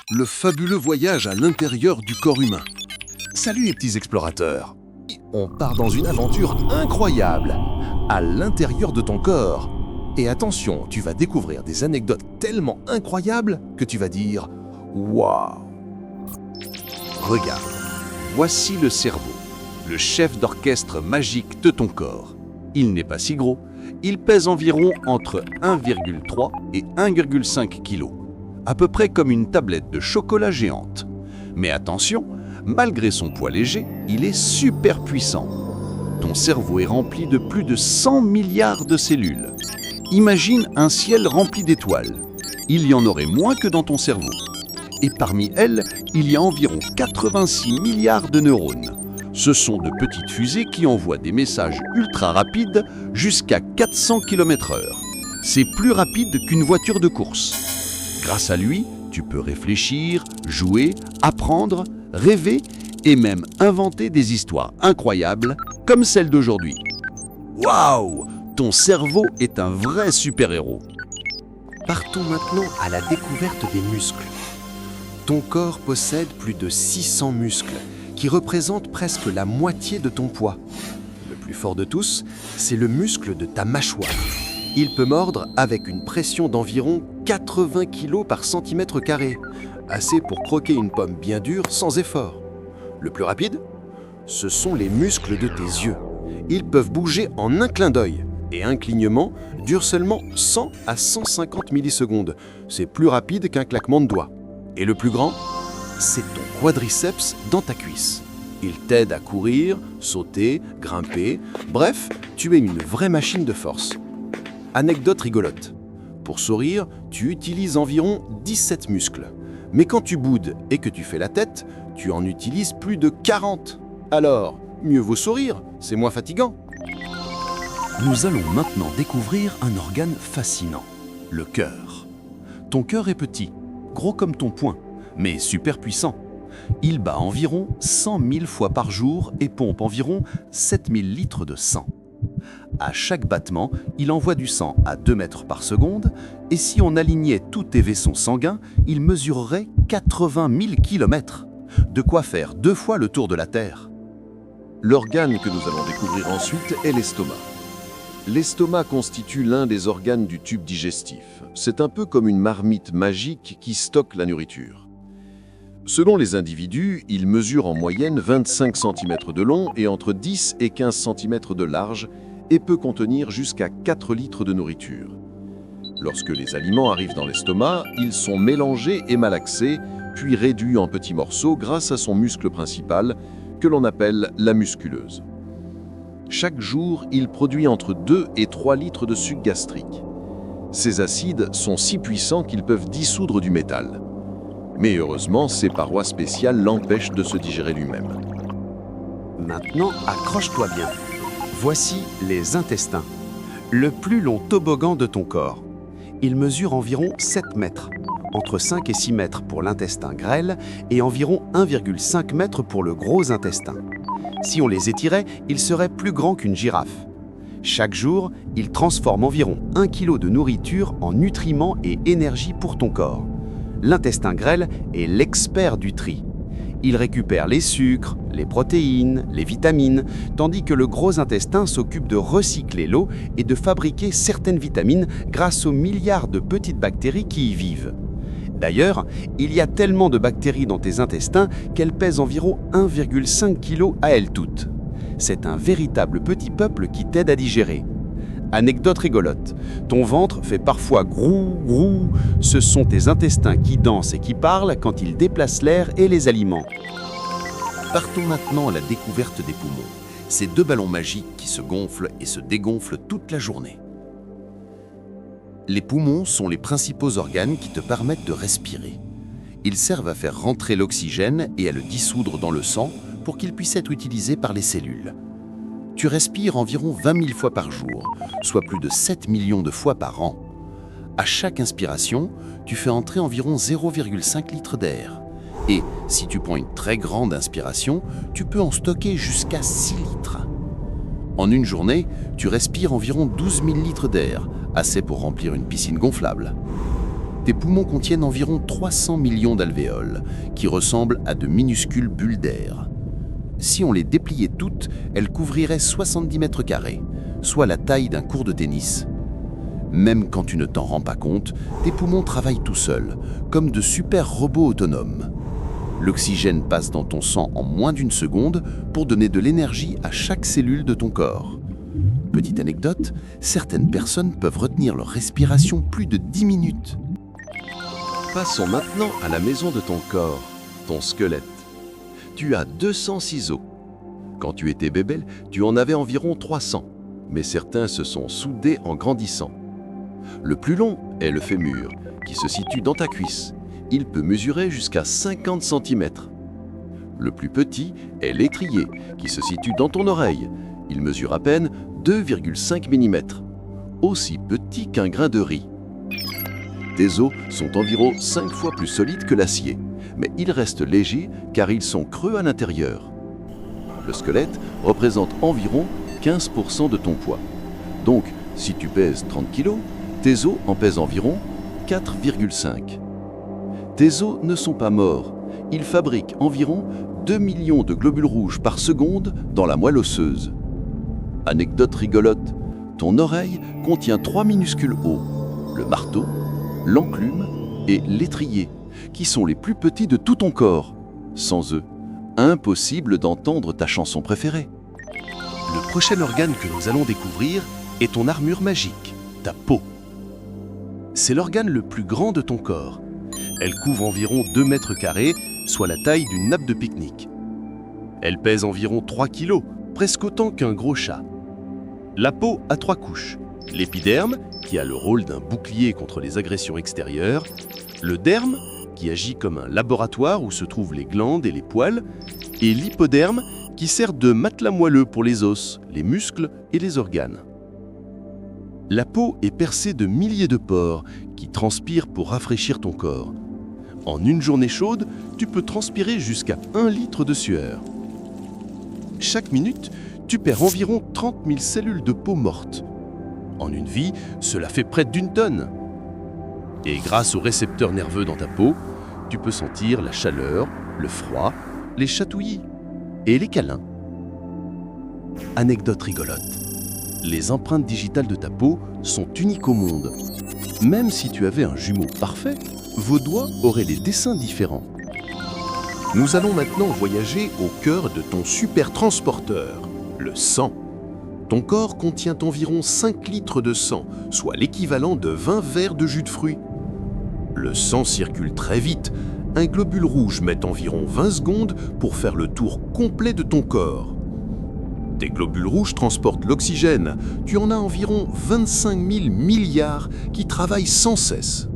le fabuleux voyage à l'intérieur du corps humain. Salut les petits explorateurs. On part dans une aventure incroyable, à l'intérieur de ton corps. Et attention, tu vas découvrir des anecdotes tellement incroyables que tu vas dire « Waouh !» Regarde, voici le cerveau, le chef d'orchestre magique de ton corps. Il n'est pas si gros, il pèse environ entre 1,3 et 1,5 kg, à peu près comme une tablette de chocolat géante. Mais attention, malgré son poids léger, il est super puissant. Ton cerveau est rempli de plus de 100 milliards de cellules. Imagine un ciel rempli d'étoiles. Il y en aurait moins que dans ton cerveau. Et parmi elles, il y a environ 86 milliards de neurones. Ce sont de petites fusées qui envoient des messages ultra rapides jusqu'à 400 km/h. C'est plus rapide qu'une voiture de course. Grâce à lui, tu peux réfléchir, jouer, apprendre, rêver et même inventer des histoires incroyables comme celle d'aujourd'hui. Waouh! Ton cerveau est un vrai super-héros. Partons maintenant à la découverte des muscles. Ton corps possède plus de 600 muscles qui représentent presque la moitié de ton poids. Le plus fort de tous, c'est le muscle de ta mâchoire. Il peut mordre avec une pression d'environ 80 kg par centimètre carré, assez pour croquer une pomme bien dure sans effort. Le plus rapide, ce sont les muscles de tes yeux. Ils peuvent bouger en un clin d'œil et un clignement dure seulement 100 à 150 millisecondes. C'est plus rapide qu'un claquement de doigts. Et le plus grand, c'est ton quadriceps dans ta cuisse. Il t'aide à courir, sauter, grimper, bref, tu es une vraie machine de force. Anecdote rigolote. Pour sourire, tu utilises environ 17 muscles. Mais quand tu boudes et que tu fais la tête, tu en utilises plus de 40. Alors, mieux vaut sourire, c'est moins fatigant. Nous allons maintenant découvrir un organe fascinant, le cœur. Ton cœur est petit, gros comme ton poing, mais super puissant. Il bat environ 100 000 fois par jour et pompe environ 7000 litres de sang. À chaque battement, il envoie du sang à 2 mètres par seconde et si on alignait tous tes vaisseaux sanguins, il mesurerait 80 000 km. De quoi faire 2 fois le tour de la Terre. L'organe que nous allons découvrir ensuite est l'estomac. L'estomac constitue l'un des organes du tube digestif. C'est un peu comme une marmite magique qui stocke la nourriture. Selon les individus, il mesure en moyenne 25 cm de long et entre 10 et 15 cm de large et peut contenir jusqu'à 4 litres de nourriture. Lorsque les aliments arrivent dans l'estomac, ils sont mélangés et malaxés, puis réduits en petits morceaux grâce à son muscle principal, que l'on appelle la musculeuse. Chaque jour, il produit entre 2 et 3 litres de suc gastrique. Ces acides sont si puissants qu'ils peuvent dissoudre du métal. Mais heureusement, ses parois spéciales l'empêchent de se digérer lui-même. Maintenant, accroche-toi bien. Voici les intestins, le plus long toboggan de ton corps. Il mesure environ 7 mètres, entre 5 et 6 mètres pour l'intestin grêle et environ 1,5 mètre pour le gros intestin. Si on les étirait, ils seraient plus grands qu'une girafe. Chaque jour, ils transforment environ 1 kg de nourriture en nutriments et énergie pour ton corps. L'intestin grêle est l'expert du tri. Il récupère les sucres, les protéines, les vitamines, tandis que le gros intestin s'occupe de recycler l'eau et de fabriquer certaines vitamines grâce aux milliards de petites bactéries qui y vivent. D'ailleurs, il y a tellement de bactéries dans tes intestins qu'elles pèsent environ 1,5 kg à elles toutes. C'est un véritable petit peuple qui t'aide à digérer. Anecdote rigolote, ton ventre fait parfois grou, grou. Ce sont tes intestins qui dansent et qui parlent quand ils déplacent l'air et les aliments. Partons maintenant à la découverte des poumons. Ces 2 ballons magiques qui se gonflent et se dégonflent toute la journée. Les poumons sont les principaux organes qui te permettent de respirer. Ils servent à faire rentrer l'oxygène et à le dissoudre dans le sang pour qu'il puisse être utilisé par les cellules. Tu respires environ 20 000 fois par jour, soit plus de 7 millions de fois par an. À chaque inspiration, tu fais entrer environ 0,5 litres d'air. Et si tu prends une très grande inspiration, tu peux en stocker jusqu'à 6 litres. En une journée, tu respires environ 12 000 litres d'air, assez pour remplir une piscine gonflable. Tes poumons contiennent environ 300 millions d'alvéoles, qui ressemblent à de minuscules bulles d'air. Si on les dépliait toutes, elles couvriraient 70 mètres carrés, soit la taille d'un court de tennis. Même quand tu ne t'en rends pas compte, tes poumons travaillent tout seuls, comme de super robots autonomes. L'oxygène passe dans ton sang en moins d'une seconde pour donner de l'énergie à chaque cellule de ton corps. Petite anecdote, certaines personnes peuvent retenir leur respiration plus de 10 minutes. Passons maintenant à la maison de ton corps, ton squelette. Tu as 206 os. Quand tu étais bébé, tu en avais environ 300, mais certains se sont soudés en grandissant. Le plus long est le fémur, qui se situe dans ta cuisse. Il peut mesurer jusqu'à 50 cm. Le plus petit est l'étrier, qui se situe dans ton oreille. Il mesure à peine 2,5 mm, aussi petit qu'un grain de riz. Tes os sont environ 5 fois plus solides que l'acier, mais ils restent légers car ils sont creux à l'intérieur. Le squelette représente environ 15% de ton poids. Donc, si tu pèses 30 kg, tes os en pèsent environ 4,5. Tes os ne sont pas morts. Ils fabriquent environ 2 millions de globules rouges par seconde dans la moelle osseuse. Anecdote rigolote, ton oreille contient 3 minuscules os, le marteau, l'enclume et l'étrier, qui sont les plus petits de tout ton corps. Sans eux, impossible d'entendre ta chanson préférée. Le prochain organe que nous allons découvrir est ton armure magique, ta peau. C'est l'organe le plus grand de ton corps. Elle couvre environ 2 mètres carrés, soit la taille d'une nappe de pique-nique. Elle pèse environ 3 kilos, presque autant qu'un gros chat. La peau a 3 couches. L'épiderme, qui a le rôle d'un bouclier contre les agressions extérieures. Le derme, qui agit comme un laboratoire où se trouvent les glandes et les poils. Et l'hypoderme, qui sert de matelas moelleux pour les os, les muscles et les organes. La peau est percée de milliers de pores qui transpirent pour rafraîchir ton corps. En une journée chaude, tu peux transpirer jusqu'à 1 litre de sueur. Chaque minute, tu perds environ 30 000 cellules de peau mortes. En une vie, cela fait près d'1 tonne. Et grâce aux récepteurs nerveux dans ta peau, tu peux sentir la chaleur, le froid, les chatouillis et les câlins. Anecdote rigolote. Les empreintes digitales de ta peau sont uniques au monde. Même si tu avais un jumeau parfait, vos doigts auraient des dessins différents. Nous allons maintenant voyager au cœur de ton super transporteur, le sang. Ton corps contient environ 5 litres de sang, soit l'équivalent de 20 verres de jus de fruits. Le sang circule très vite. Un globule rouge met environ 20 secondes pour faire le tour complet de ton corps. Tes globules rouges transportent l'oxygène. Tu en as environ 25 000 milliards qui travaillent sans cesse.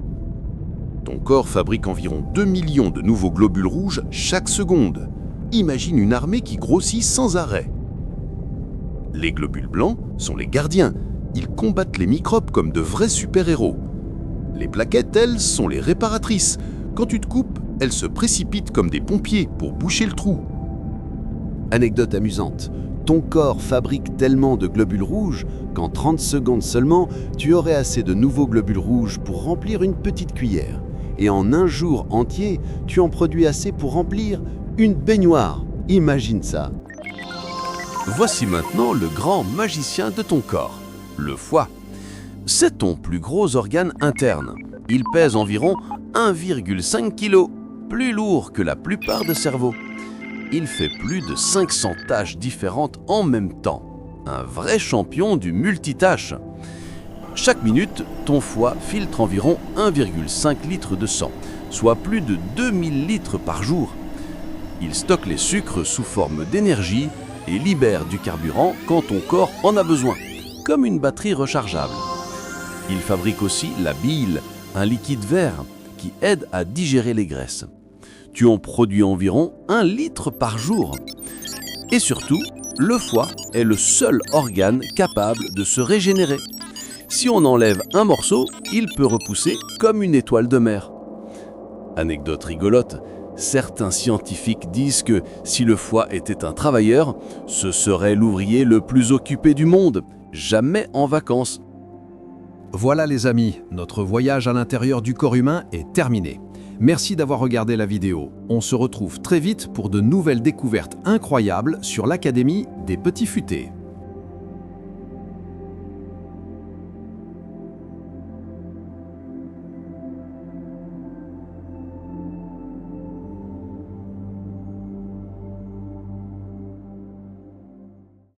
Ton corps fabrique environ 2 millions de nouveaux globules rouges chaque seconde. Imagine une armée qui grossit sans arrêt. Les globules blancs sont les gardiens. Ils combattent les microbes comme de vrais super-héros. Les plaquettes, elles, sont les réparatrices. Quand tu te coupes, elles se précipitent comme des pompiers pour boucher le trou. Anecdote amusante. Ton corps fabrique tellement de globules rouges qu'en 30 secondes seulement, tu aurais assez de nouveaux globules rouges pour remplir une petite cuillère. Et en un jour entier, tu en produis assez pour remplir une baignoire. Imagine ça. Voici maintenant le grand magicien de ton corps, le foie. C'est ton plus gros organe interne. Il pèse environ 1,5 kg, plus lourd que la plupart des cerveaux. Il fait plus de 500 tâches différentes en même temps. Un vrai champion du multitâche. Chaque minute, ton foie filtre environ 1,5 litre de sang, soit plus de 2000 litres par jour. Il stocke les sucres sous forme d'énergie et libère du carburant quand ton corps en a besoin, comme une batterie rechargeable. Il fabrique aussi la bile, un liquide vert qui aide à digérer les graisses. Tu en produis environ 1 litre par jour. Et surtout, le foie est le seul organe capable de se régénérer. Si on enlève un morceau, il peut repousser comme une étoile de mer. Anecdote rigolote, certains scientifiques disent que si le foie était un travailleur, ce serait l'ouvrier le plus occupé du monde, jamais en vacances. Voilà les amis, notre voyage à l'intérieur du corps humain est terminé. Merci d'avoir regardé la vidéo. On se retrouve très vite pour de nouvelles découvertes incroyables sur l'Académie des Petits Futés.